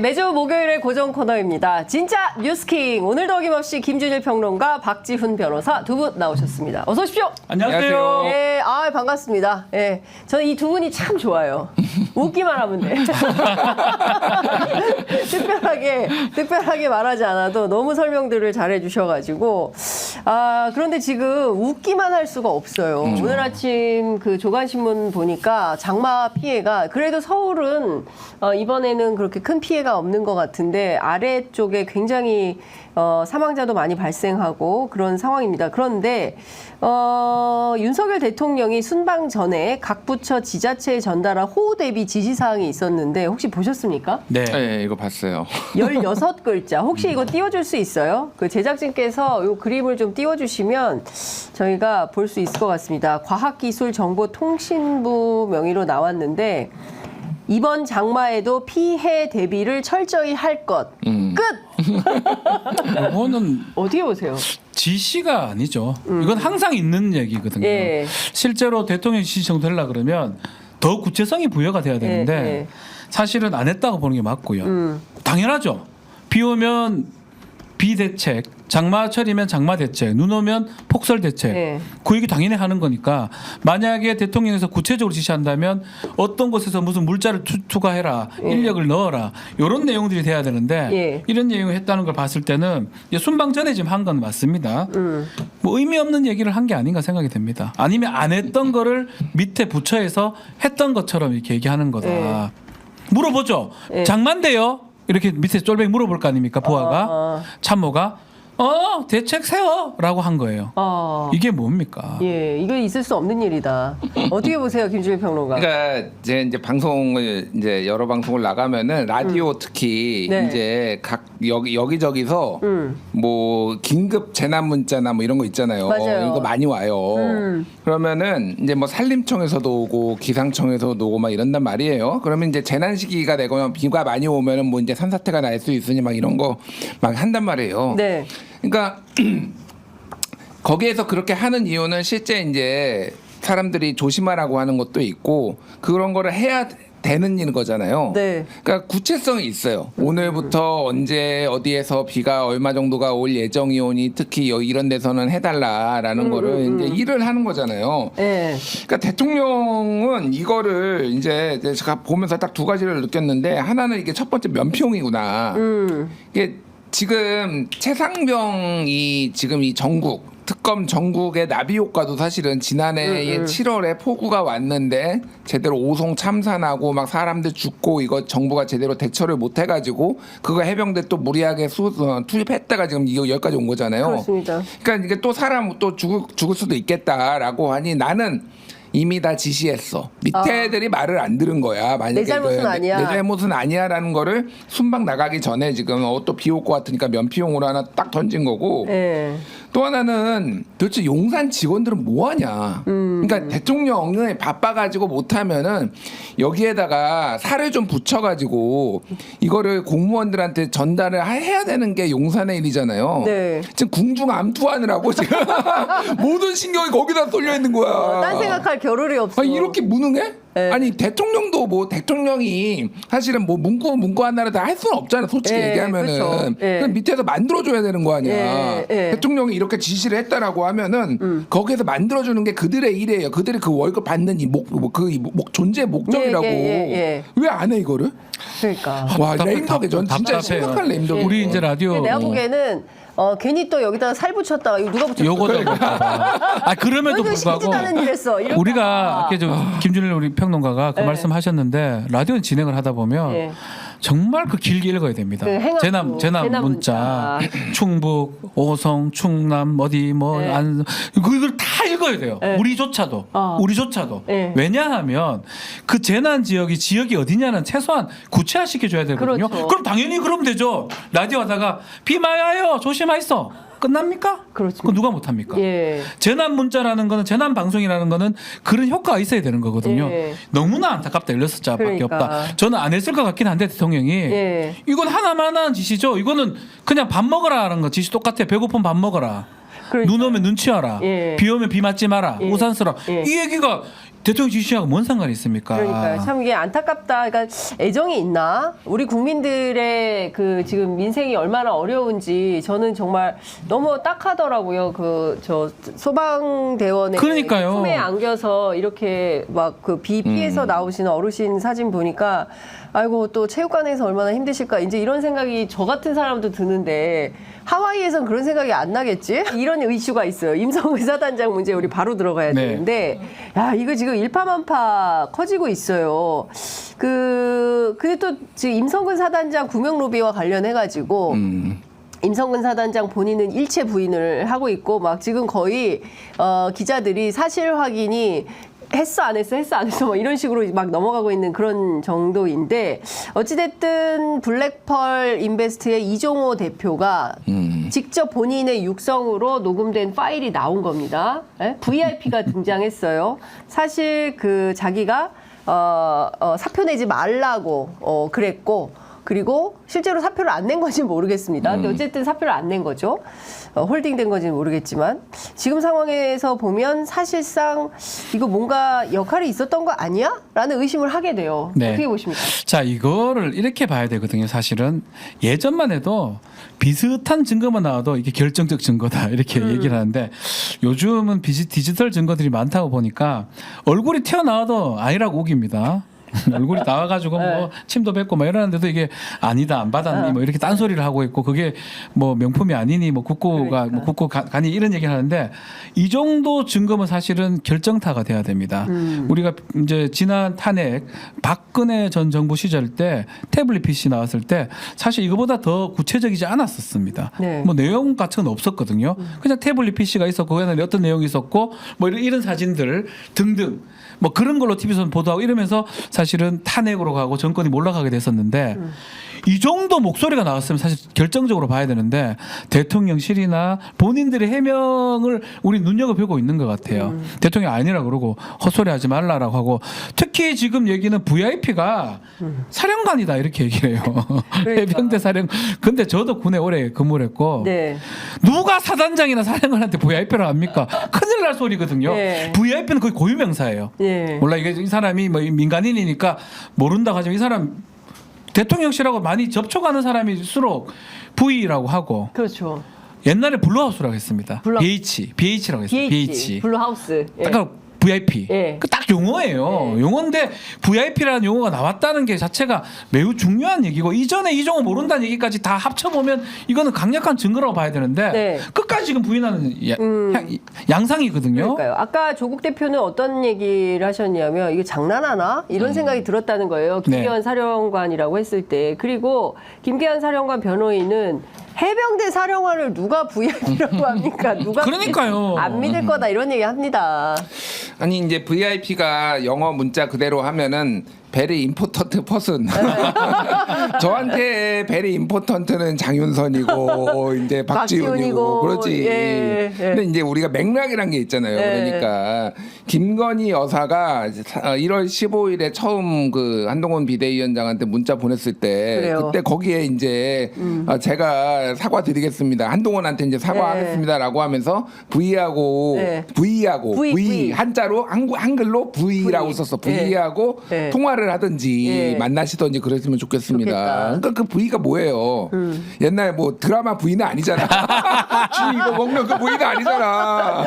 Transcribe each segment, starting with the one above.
매주 목요일의 고정 코너입니다. 진짜 뉴스킹. 오늘도 어김없이 김준일 평론가, 박지훈 변호사 두 분 나오셨습니다. 어서 오십시오. 안녕하세요. 예, 반갑습니다. 예, 저는 이 두 분이 참 좋아요. 웃기만 하면 돼. 특별하게 말하지 않아도 너무 설명들을 잘해 주셔가지고. 그런데 지금 웃기만 할 수가 없어요. 오늘 아침 그 조간신문 보니까 장마 피해가, 그래도 서울은 이번에는 그렇게 큰 피해가 없는 것 같은데 아래쪽에 굉장히 사망자도 많이 발생하고 그런 상황입니다. 그런데 윤석열 대통령이 순방 전에 각 부처 지자체에 전달한 호우 대비 지시사항이 있었는데 혹시 보셨습니까? 네, 이거 봤어요. 16글자. 혹시 이거 띄워줄 수 있어요? 그 제작진께서 이 그림을 좀 띄워주시면 저희가 볼 수 있을 것 같습니다. 과학기술정보통신부 명의로 나왔는데 이번 장마에도 피해 대비를 철저히 할 것. 끝! 이거는 어떻게 보세요? 지시가 아니죠. 이건 항상 있는 얘기거든요. 예. 실제로 대통령 지시 정되려고 그러면 더 구체성이 부여가 돼야 되는데 예. 사실은 안 했다고 보는 게 맞고요. 당연하죠. 비 오면 비 대책, 장마철이면 장마 대책, 눈 오면 폭설 대책. 예. 그 얘기 당연히 하는 거니까 만약에 대통령에서 구체적으로 지시한다면 어떤 곳에서 무슨 물자를 투과해라, 인력을 넣어라 이런 내용들이 돼야 되는데 예. 이런 내용을 했다는 걸 봤을 때는 순방 전에 지금 한 건 맞습니다. 뭐 의미 없는 얘기를 한 게 아닌가 생각이 됩니다. 아니면 안 했던 거를 밑에 부처에서 했던 것처럼 이렇게 얘기하는 거다. 물어보죠. 장만대요. 이렇게 밑에 쫄뱅이 물어볼 거 아닙니까? 부하가 참모가 대책 세워라고 한 거예요. 이게 뭡니까? 예, 이거 있을 수 없는 일이다. 어떻게 보세요, 김준일 평론가? 그러니까 이제 방송을 이제 여러 방송을 나가면은 라디오 특히 네. 이제 각 여기저기서 뭐 긴급 재난 문자나 뭐 이런 거 있잖아요. 맞아요. 이거 많이 와요. 그러면은 이제 뭐 산림청에서도 오고 기상청에서도 오고 막 이런단 말이에요. 그러면 이제 재난 시기가 되거나 비가 많이 오면은 뭐 이제 산사태가 날 수 있으니 막 이런 거 막 한단 말이에요. 네. 그러니까 거기에서 그렇게 하는 이유는 실제 이제 사람들이 조심하라고 하는 것도 있고 그런 거를 해야 되는 일 거잖아요. 네. 그러니까 구체성이 있어요. 오늘부터 언제 어디에서 비가 얼마 정도가 올 예정이 오니 특히 이런 데서는 해달라라는 거를 이제 일을 하는 거잖아요. 예. 그러니까 대통령은 이거를 이제 제가 보면서 딱 두 가지를 느꼈는데 하나는 이게 첫 번째 면피용이구나. 이게 지금 최상병이 지금 이 전국 특검 전국의 나비 효과도 사실은 지난해 7월에 폭우가 왔는데 제대로 오송 참산하고 막 사람들 죽고 이거 정부가 제대로 대처를 못 해가지고 그거 해병대 또 무리하게 투입했다가 지금 이거 여기까지 온 거잖아요. 그렇습니다. 그러니까 이게 또 사람 또 죽을 수도 있겠다라고 하니 나는 이미 다 지시했어. 밑에 애들이 말을 안 들은 거야. 만약에 내 잘못은 아니야. 내 잘못은 아니야라는 거를 순방 나가기 전에 지금 또 비 올 것 같으니까 면피용으로 하나 딱 던진 거고. 예. 또 하나는 도대체 용산 직원들은 뭐 하냐. 그러니까 대통령이 바빠가지고 못하면은 여기에다가 살을 좀 붙여가지고 이거를 공무원들한테 전달을 해야 되는 게 용산의 일이잖아요. 네. 지금 궁중 암투하느라고 지금 모든 신경이 거기다 쏠려 있는 거야. 딴 생각할 겨를이 없어. 아니 이렇게 무능해? 네. 아니 대통령도 뭐 대통령이 사실은 뭐 문구 하나를 다 할 수는 없잖아. 솔직히 예, 얘기하면은 그렇죠. 예. 그럼 밑에서 만들어줘야 되는 거 아니야. 예, 예. 대통령이 이렇게 지시를 했다라고 하면은 거기에서 만들어주는 게 그들의 일이에요. 그들이 그 월급 받는 이 존재 목적이라고. 예. 왜 안 해 이거를? 그러니까. 와 레임덕에 전 진짜 답답해요. 심각한 레임덕. 우리 이제 라디오 내가 보기에는 괜히 또 여기다가 살 붙였다가 이거 누가 붙였어? 요거도 그럼에도 왜 쉽지도 않은 불구하고 일 했어. 이럴까 우리가 봐. 아까 김준일 우리 평론가가 그 네. 말씀하셨는데 라디오 진행을 하다 보면 네. 정말 그 길게 읽어야 됩니다. 그 행하고, 재난 문자, 충북, 오송, 충남 어디 뭐 네. 안 그걸 다 읽어야 돼요. 네. 우리조차도. 네. 왜냐하면 그 재난 지역이 어디냐는 최소한 구체화시켜 줘야 되거든요. 그렇죠. 그럼 당연히 그러면 되죠. 라디오 하다가 비 많이 와요. 조심하이소. 끝납니까? 그렇죠. 그건 누가 못합니까? 예. 재난 문자라는 거는 재난 방송이라는 거는 그런 효과가 있어야 되는 거거든요. 예. 너무나 안타깝다 16자밖에 그러니까. 없다. 저는 안 했을 것 같긴 한데 대통령이 예. 이건 하나만한 지시죠. 이거는 그냥 밥 먹어라라는 거 지시 똑같아. 배고프면 밥 먹어라. 그러니까. 눈 오면 눈 치워라. 예. 비 오면 비 맞지 마라. 예. 우산 쓰라. 예. 이 얘기가 대통령 지시하고 뭔 상관이 있습니까? 그러니까요. 참 이게 안타깝다. 그러니까 애정이 있나? 우리 국민들의 그 지금 민생이 얼마나 어려운지 저는 정말 너무 딱하더라고요. 그 저 소방대원의 그러니까요. 품에 안겨서 이렇게 막 그 비 피해서 나오시는 어르신 사진 보니까 아이고 또 체육관에서 얼마나 힘드실까 이제 이런 생각이 저 같은 사람도 드는데 하와이에선 그런 생각이 안 나겠지? 이런 이슈가 있어요. 임성근 사단장 문제 우리 바로 들어가야 네. 되는데 야 이거 지금 일파만파 커지고 있어요. 근데 또 지금 임성근 사단장 구명 로비와 관련해 가지고 임성근 사단장 본인은 일체 부인을 하고 있고 막 지금 거의 기자들이 사실 확인이 했어 안 했어 뭐 이런 식으로 막 넘어가고 있는 그런 정도인데 어찌됐든 블랙펄 인베스트의 이종호 대표가 직접 본인의 육성으로 녹음된 파일이 나온 겁니다. VIP가 등장했어요. 사실 그 자기가 사표 내지 말라고 그랬고 그리고 실제로 사표를 안 낸 건지는 모르겠습니다. 근데 어쨌든 사표를 안 낸 거죠. 홀딩된 건지는 모르겠지만 지금 상황에서 보면 사실상 이거 뭔가 역할이 있었던 거 아니야? 라는 의심을 하게 돼요. 네. 어떻게 보십니까? 자, 이거를 이렇게 봐야 되거든요. 사실은 예전만 해도 비슷한 증거만 나와도 이게 결정적 증거다 이렇게 얘기를 하는데 요즘은 디지털 증거들이 많다고 보니까 얼굴이 튀어나와도 아니라고 우깁니다. 얼굴이 나와가지고 뭐 침도 뱉고 막 이러는데도 이게 아니다 안 받았니 뭐 이렇게 딴소리를 하고 있고 그게 뭐 명품이 아니니 뭐 국고가 뭐 국고 가니 이런 얘기를 하는데 이 정도 증거면 사실은 결정타가 돼야 됩니다. 우리가 이제 지난 탄핵 박근혜 전 정부 시절 때 태블릿 PC 나왔을 때 사실 이거보다 더 구체적이지 않았었습니다. 네. 뭐 내용 같은 건 없었거든요. 그냥 태블릿 PC가 있었고 그 안에 어떤 내용이 있었고 뭐 이런 사진들 등등 뭐 그런 걸로 TV에서 보도하고 이러면서 사실은 탄핵으로 가고 정권이 몰락하게 됐었는데 이 정도 목소리가 나왔으면 사실 결정적으로 봐야 되는데 대통령실이나 본인들의 해명을 우리 눈여겨보고 있는 것 같아요. 대통령이 아니라 그러고 헛소리하지 말라라고 하고 특히 지금 얘기는 VIP가 사령관이다 이렇게 얘기를 해요. 해병대 사령. 근데 저도 군에 오래 근무를 했고 네. 누가 사단장이나 사령관한테 VIP를 합니까? 큰일 날 소리거든요. 네. VIP는 거의 고유명사예요. 예. 몰라 이게 이 사람이 뭐 민간인이니까 모른다고 하지만 이 사람 대통령실하고 많이 접촉하는 사람일수록 V라고 하고 그렇죠. 옛날에 블루하우스라고 했습니다. 블루- BH라고 했어요. BH. 블루하우스. 예. 그러니까 VIP. 예. 그 딱 용어예요. 용어인데 VIP라는 용어가 나왔다는 게 자체가 매우 중요한 얘기고 이전에 이종호 모른다는 얘기까지 다 합쳐보면 이거는 강력한 증거라고 봐야 되는데 네. 끝까지 지금 부인하는 양상이거든요. 그러니까요. 아까 조국 대표는 어떤 얘기를 하셨냐면 이게 장난하나? 이런 생각이 들었다는 거예요. 김기현 네. 사령관이라고 했을 때. 그리고 김기현 사령관 변호인은 해병대 사령관을 누가 VIP라고 합니까? 누가 그러니까요. 안 믿을 거다 이런 얘기 합니다. 아니 이제 VIP가 영어 문자 그대로 하면은 베리 임포턴트 퍼슨. 저한테 베리 임포턴트는 장윤선이고 이제 박지훈이고 박지훈이고, 그렇지. 예, 예. 근데 이제 우리가 맥락이란 게 있잖아요. 예. 그러니까 김건희 여사가 1월 15일에 처음 그 한동훈 비대위원장한테 문자 보냈을 때 그래요. 그때 거기에 이제 제가 사과드리겠습니다. 한동훈한테 이제 사과하겠습니다라고 하면서 V하고 예. V하고 V. V 한자로 한글로 V라고 V. 썼어. 예. V하고 예. 통화를 하든지 예. 만나시든지 그랬으면 좋겠습니다. 좋겠다. 그러니까 그 V가 뭐예요? 옛날 뭐 드라마 V는 아니잖아. 이거 먹는 그 V는 아니잖아.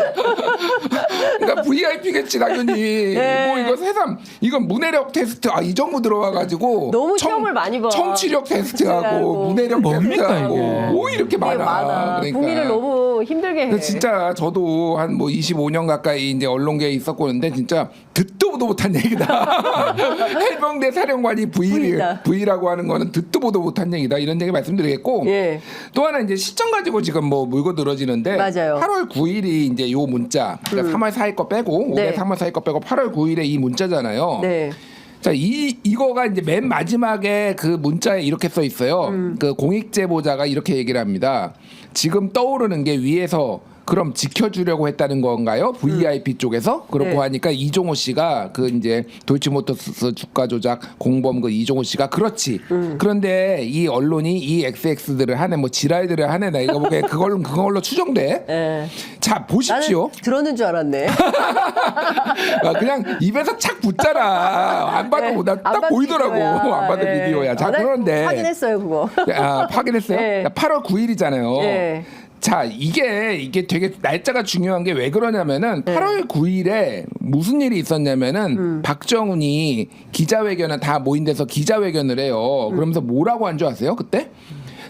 그러니까 VIP겠지 당연히. 예. 뭐 이거 세상 이건 문해력 테스트 이 정도 들어와가지고 너무 시험을 많이 봐. 청취력 테스트하고 하고. 문해력 뭡니까, 테스트하고 이게? 뭐 이렇게 되게 많아. 많아. 그러니까. 국민을 너무 힘들게 해. 근데 진짜 저도 한 뭐 25년 가까이 이제 언론계에 있었고 그런데 진짜 듣도 보도 못한 얘기다. 해병대 사령관이 V다. V라고 하는 거는 듣도 보도 못한 얘기다. 이런 얘기 말씀드리겠고 예. 또 하나 이제 시점 가지고 지금 뭐 물고 늘어지는데 맞아요. 8월 9일이 이제 요 문자 그러니까 3월 4일 거 빼고 올해 네. 3월 4일 거 빼고 8월 9일에 이 문자잖아요. 네. 자, 이거가 이제 맨 마지막에 그 문자에 이렇게 써 있어요. 그 공익제보자가 이렇게 얘기를 합니다. 지금 떠오르는 게 위에서 그럼 지켜주려고 했다는 건가요? VIP 쪽에서 그렇고 네. 하니까 이종호 씨가 그 이제 도이치모터스 주가 조작 공범 그 이종호 씨가 그렇지. 그런데 이 언론이 이 XX들을 하네 뭐 지랄들을 하네 나 이거 보기에 그걸로 추정돼. 예. 자 보십시오. 나는 들었는 줄 알았네. 그냥 입에서 착 붙잖아. 안 봐도 네, 나 안 딱 봐도 보이더라고. 비디오야. 안 봐도 예. 비디오야. 자 나 그런데 확인했어요 그거. 확인했어요? 네. 8월 9일이잖아요. 네. 자, 이게 되게 날짜가 중요한 게 왜 그러냐면은 8월 9일에 무슨 일이 있었냐면은 박정훈이 기자회견을 다 모인 데서 기자회견을 해요. 그러면서 뭐라고 한 줄 아세요? 그때?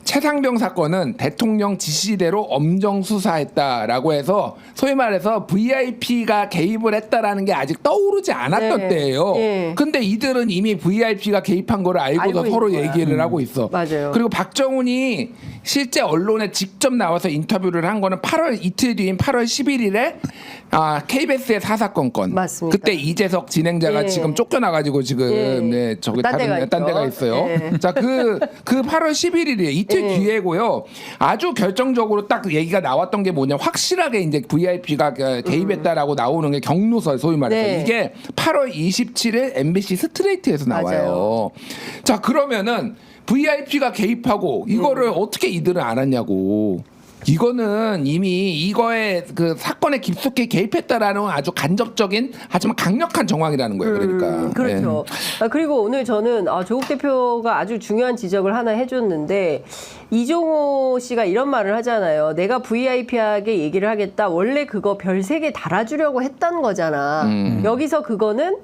최상병 사건은 대통령 지시대로 엄정 수사했다라고 해서 소위 말해서 VIP가 개입을 했다라는 게 아직 떠오르지 않았던 네. 때예요. 네. 근데 이들은 이미 VIP가 개입한 거를 알고서 알고 서로 있는 거야. 얘기를 하고 있어. 맞아요. 그리고 박정훈이 실제 언론에 직접 나와서 인터뷰를 한 거는 8월 이틀 뒤인 8월 11일에 KBS의 사사건 건. 맞습니다. 그때 이재석 진행자가 예. 지금 쫓겨나가지고 지금 예. 네, 저기 딴 데가 딴 데가 있죠. 있어요. 예. 자, 그 8월 11일이에요. 이틀 예. 뒤에고요. 아주 결정적으로 딱 얘기가 나왔던 게 뭐냐. 확실하게 이제 VIP가 개입했다라고 나오는 게 경로설 소위 말해서 네. 이게 8월 27일 MBC 스트레이트에서 나와요. 맞아요. 자, 그러면은 VIP가 개입하고 이거를 어떻게 이들은 알았냐고. 이거는 이미 이거에 그 사건에 깊숙이 개입했다라는 아주 간접적인 하지만 강력한 정황이라는 거예요. 그러니까. 그렇죠. 그리고 오늘 저는 조국 대표가 아주 중요한 지적을 하나 해줬는데 이종호 씨가 이런 말을 하잖아요. 내가 VIP하게 얘기를 하겠다. 원래 그거 별 3개 달아주려고 했던 거잖아. 여기서 그거는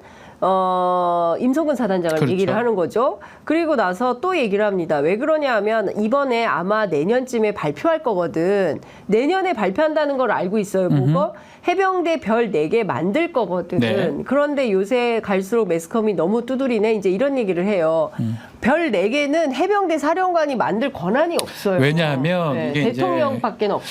임성근 사단장을 그렇죠. 얘기를 하는 거죠. 그리고 나서 또 얘기를 합니다. 왜 그러냐 하면 이번에 아마 내년쯤에 발표할 거거든. 내년에 발표한다는 걸 알고 있어요. 보고 해병대 별 4개 만들 거거든. 네. 그런데 요새 갈수록 매스컴이 너무 두드리네. 이제 이런 얘기를 해요. 별 4개는 해병대 사령관이 만들 권한이 없어요. 왜냐하면 이게 이제 대통령밖에 없다.